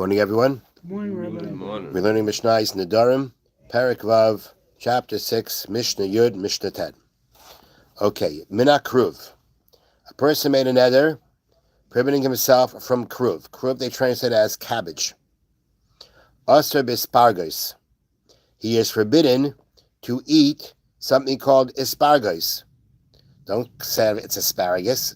Morning, everyone. Morning, Rabbi. We're learning Mishna Nedarim, Parak Vav, Chapter 6, Mishna Yud, Mishna 10. Okay, Mina Kruv. A person made a neder, prohibiting himself from Kruv. Kruv they translate as cabbage. Aser bispargos. He is forbidden to eat something called asparagos. Don't say it's asparagus,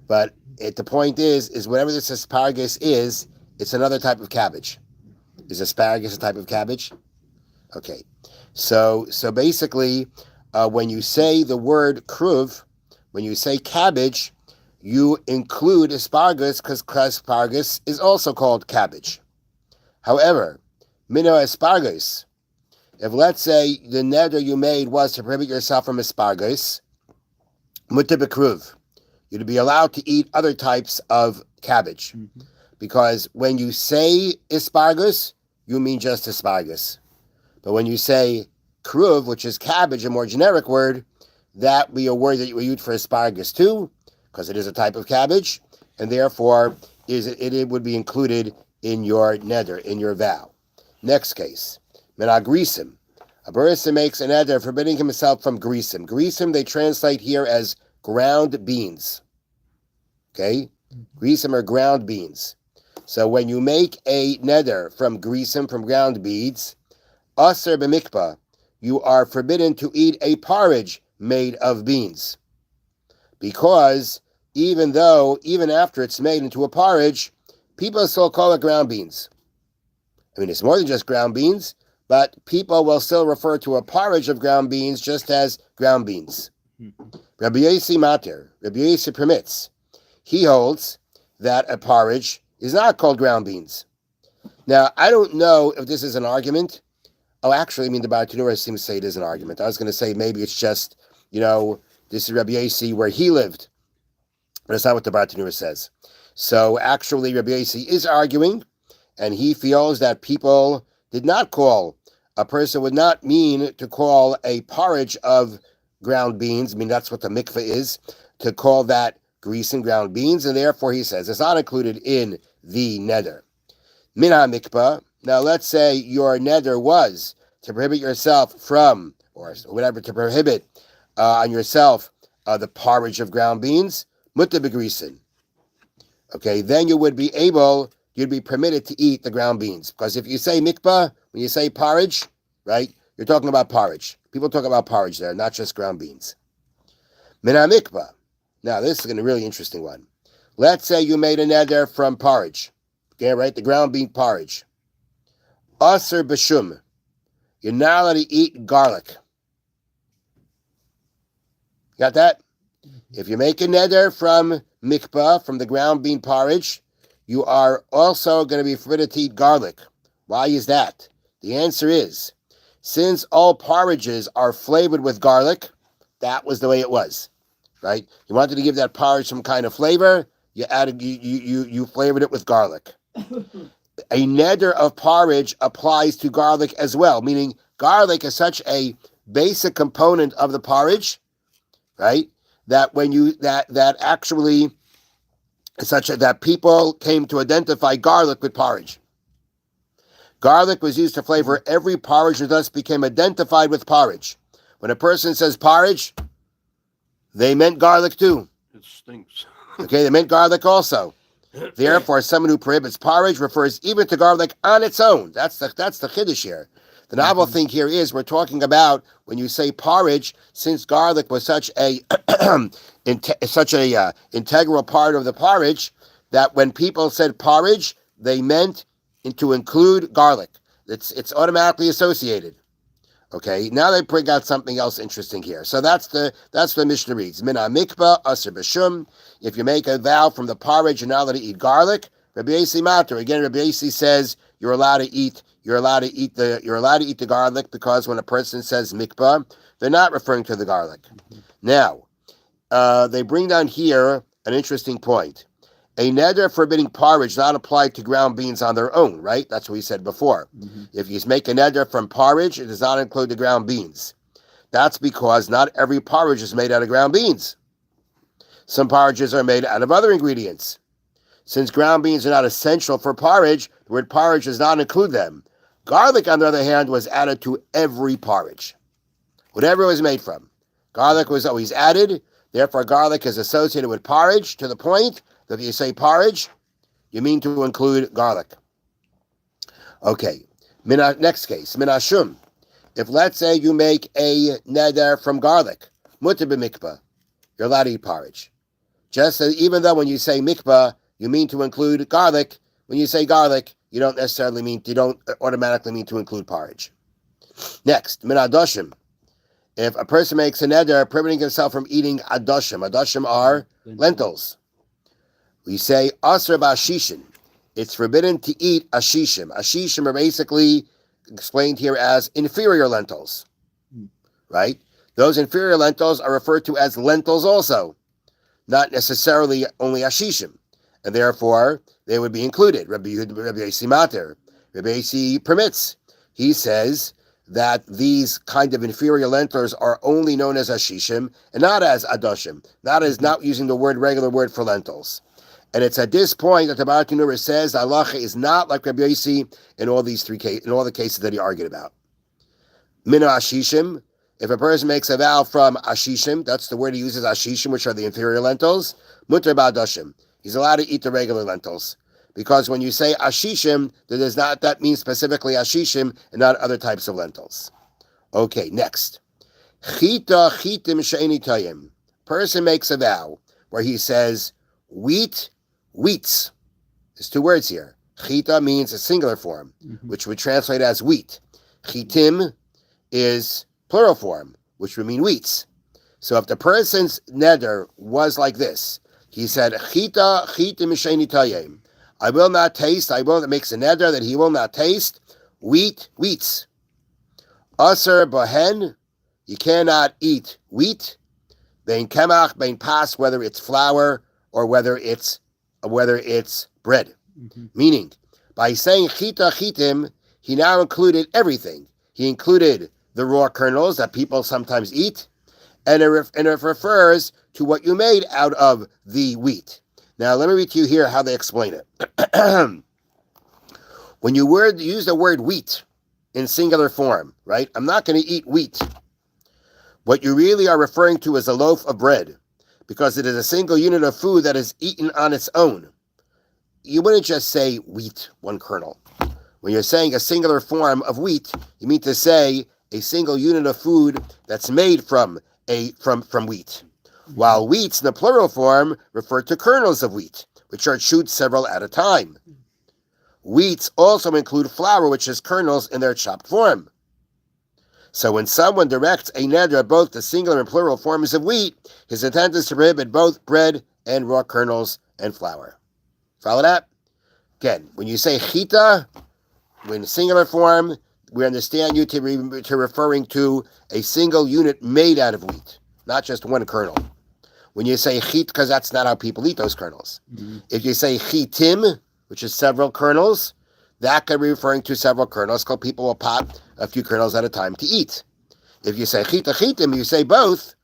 but the point is whatever this asparagus is, it's another type of cabbage. Is asparagus a type of cabbage? Okay. So basically, when you say the word kruv, when you say cabbage, you include asparagus because asparagus is also called cabbage. However, mino asparagus, if let's say the neder you made was to prohibit yourself from asparagus, mutter bekruv, you'd be allowed to eat other types of cabbage. Mm-hmm. Because when you say asparagus, you mean just asparagus. But when you say kruv, which is cabbage, a more generic word, that be a word that you would use for asparagus too, because it is a type of cabbage, and therefore it would be included in your neder, in your vow. Next case, menagrisim. A person makes a neder forbidding himself from grisim. Grisim they translate here as ground beans. Okay? Grisim are ground beans. So when you make a neder from grisim, from ground beans, aser b'mikpah, you are forbidden to eat a porridge made of beans. Because even after it's made into a porridge, people still call it ground beans. I mean, it's more than just ground beans, but people will still refer to a porridge of ground beans just as ground beans. Rabbi Yossi mater, Rabbi Yossi permits. He holds that a porridge is not called ground beans. Now, I don't know if this is an argument. Oh, actually, the Bartanura seems to say it is an argument. I was going to say maybe it's just, this is Rabbi Yossi where he lived. But it's not what the Bartanura says. So actually, Rabbi Yossi is arguing, and he feels that people did not call, a person would not mean to call a porridge of ground beans. That's what the mikveh is, to call that grease and ground beans, and therefore he says it's not included in the neder. Min ha-mikpah. Now let's say your neder was to prohibit yourself from, or whatever, to prohibit on yourself the porridge of ground beans, mutta begrisin. Okay, then you'd be permitted to eat the ground beans. Because if you say mikpah, when you say porridge, right, you're talking about porridge. People talk about porridge there, not just ground beans. Min ha-mikpah. Now, this is going to be a really interesting one. Let's say you made a neder from porridge. Okay, right? The ground bean porridge. Aser b'shum. You're not allowed to eat garlic. Got that? If you make a neder from mikpah, from the ground bean porridge, you are also going to be forbidden to eat garlic. Why is that? The answer is, since all porridges are flavored with garlic, that was the way it was. Right? You wanted to give that porridge some kind of flavor, you added you flavored it with garlic. A neder of porridge applies to garlic as well, meaning garlic is such a basic component of the porridge, right? That when that actually that people came to identify garlic with porridge. Garlic was used to flavor every porridge and thus became identified with porridge. When a person says porridge, they meant garlic too. It stinks. Okay, they meant garlic also. Therefore, someone who prohibits porridge refers even to garlic on its own. That's the chiddush here. The novel thing here is we're talking about when you say porridge, since garlic was such a integral part of the porridge, that when people said porridge, they meant to include garlic. It's automatically associated. Okay, now they bring out something else interesting here. So that's the Mishnah reads. Min ha-mikpah aser b'shum. If you make a vow from the porridge, you're not allowed to eat garlic. Rabbi Yossi mater. Again, Rabbi Yossi says you're allowed to eat the garlic because when a person says mikpah, they're not referring to the garlic. Now, they bring down here an interesting point. A neder forbidding porridge not applied to ground beans on their own, right? That's what we said before. Mm-hmm. If you make a neder from porridge, it does not include the ground beans. That's because not every porridge is made out of ground beans. Some porridges are made out of other ingredients. Since ground beans are not essential for porridge, the word porridge does not include them. Garlic, on the other hand, was added to every porridge, whatever it was made from. Garlic was always added. Therefore, garlic is associated with porridge to the point that if you say porridge, you mean to include garlic. Okay, next case, minashum. If, let's say, you make a neder from garlic, mutter b'mikvah, you're allowed to eat porridge. Just as, even though when you say mikvah, you mean to include garlic, when you say garlic, you don't automatically mean to include porridge. Next, min adoshim. If a person makes a neder prohibiting himself from eating adoshim are lentils. We say asr b'ashishin. It's forbidden to eat ashishim. Ashishim are basically explained here as inferior lentils, right? Those inferior lentils are referred to as lentils also, not necessarily only ashishim, and therefore they would be included. Rabbi Yossi Mater, Rabbi Yossi permits. He says that these kind of inferior lentils are only known as ashishim and not as adoshim, not using the regular word for lentils. And it's at this point that the Baal Kinura says the halacha is not like Rabbi Yossi in all the cases that he argued about. Mina ashishim. If a person makes a vow from ashishim, that's the word he uses, ashishim, which are the inferior lentils, mutter ba'adoshim. He's allowed to eat the regular lentils. Because when you say ashishim, that means specifically ashishim and not other types of lentils. Okay, next. Chita chitim she'eni tayim. Person makes a vow where he says wheats. There's two words here. Chita means a singular form, which would translate as wheat. Chitim is plural form, which would mean wheats. So if the person's neder was like this, he said, Chita chitim she'eni tayim. I will not taste, makes a neder that he will not taste wheats. Aser bohen, you cannot eat wheat. Bein kemach, bein pas, whether it's flour or whether it's bread. Meaning, by saying chita chitim, he now included everything. He included the raw kernels that people sometimes eat, and it refers to what you made out of the wheat. Now, let me read to you here how they explain it. When you use the word wheat in singular form, right? I'm not going to eat wheat. What you really are referring to is a loaf of bread, because it is a single unit of food that is eaten on its own. You wouldn't just say wheat, one kernel. When you're saying a singular form of wheat, you mean to say a single unit of food that's made from wheat. While wheats in the plural form refer to kernels of wheat, which are chewed several at a time. Wheats also include flour, which is kernels in their chopped form. So when someone directs a neder at both the singular and plural forms of wheat, his intent is to prohibit both bread and raw kernels and flour. Follow that? Again, when you say chita, in singular form, we understand you to referring to a single unit made out of wheat, not just one kernel. When you say chit, because that's not how people eat those kernels. If you say chitim, which is several kernels, that could be referring to several kernels, because people will pop a few kernels at a time to eat. If you say chita chitim, you say both,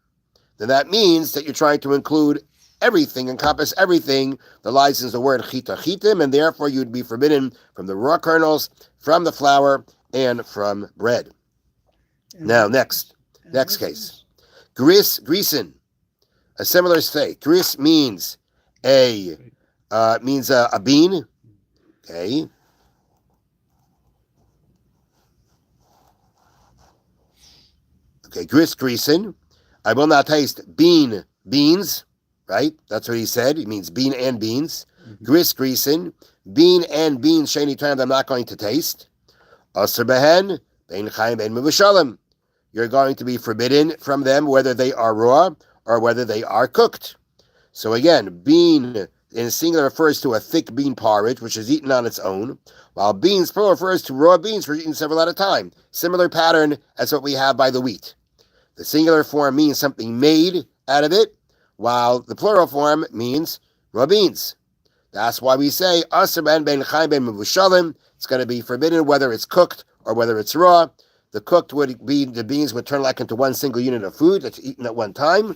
then that means that you're trying to include everything, encompass everything that lies in the word chita chitim, and therefore you'd be forbidden from the raw kernels, from the flour, and from bread. Now, next case. Grisen, a similar state. Gris means a bean. Okay. Okay, grisen. I will not taste beans, right? That's what he said. He means bean and beans. Grisen, bean and beans, sheni time I'm not going to taste. Aser behen, bein chaim, bein mevushalim. You're going to be forbidden from them whether they are raw or whether they are cooked. So again, bean in singular refers to a thick bean porridge, which is eaten on its own, while beans plural refers to raw beans for eating several at a time. Similar pattern as what we have by the wheat. The singular form means something made out of it, while the plural form means raw beans. That's why we say, Aser ben ben chaim ben mevushalim. It's going to be forbidden whether it's cooked or whether it's raw. The cooked the beans would turn like into one single unit of food that's eaten at one time,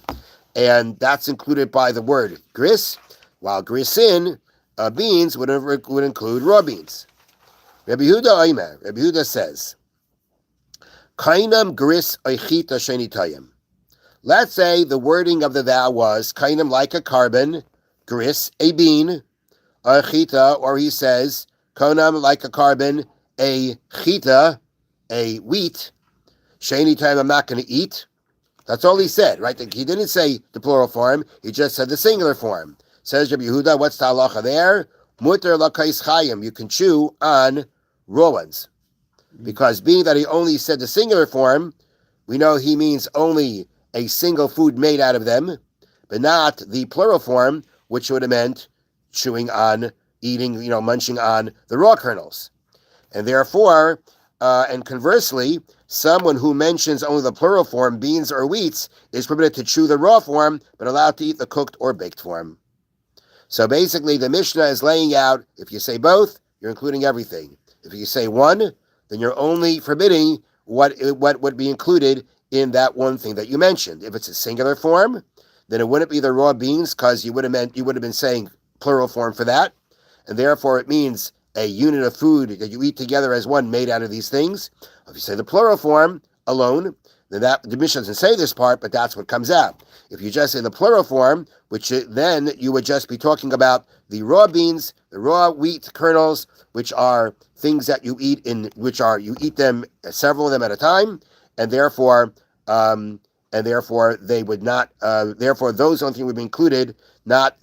and that's included by the word gris, while grisin beans would include raw beans. Rabbi Yehuda says, Kainam gris oichita shenitayim. Let's say the wording of the vow was kainam, like a carbon, gris, a bean, oichita, or he says konam, like a carbon, a chita, a wheat, shenitayim, I'm not going to eat. That's all he said, right? He didn't say the plural form, he just said the singular form. Says Rabbi Yehuda, what's the halacha there? Muter lakais chayim, you can chew on raw ones. Because being that he only said the singular form, we know he means only a single food made out of them, but not the plural form, which would have meant chewing on, eating, munching on the raw kernels. And therefore, and conversely, someone who mentions only the plural form, beans or wheats, is permitted to chew the raw form, but allowed to eat the cooked or baked form. So basically, the Mishnah is laying out, if you say both, you're including everything. If you say one, then you're only forbidding what would be included in that one thing that you mentioned. If it's a singular form, then it wouldn't be the raw beans, because you would have been saying plural form for that, and therefore it means a unit of food that you eat together as one made out of these things. If you say the plural form alone, then the Mishnah doesn't say this part, but that's what comes out. If you just say the plural form, then you would just be talking about the raw beans, the raw wheat kernels, which are things that you eat you eat them, several of them at a time, and therefore they would not. Therefore, those only thing would be included, not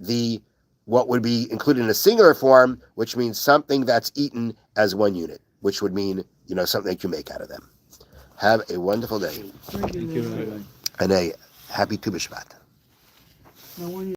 what would be included in a singular form, which means something that's eaten as one unit, which would mean something that you make out of them. Have a wonderful day. Thank you. And a happy Tu B'Shvat.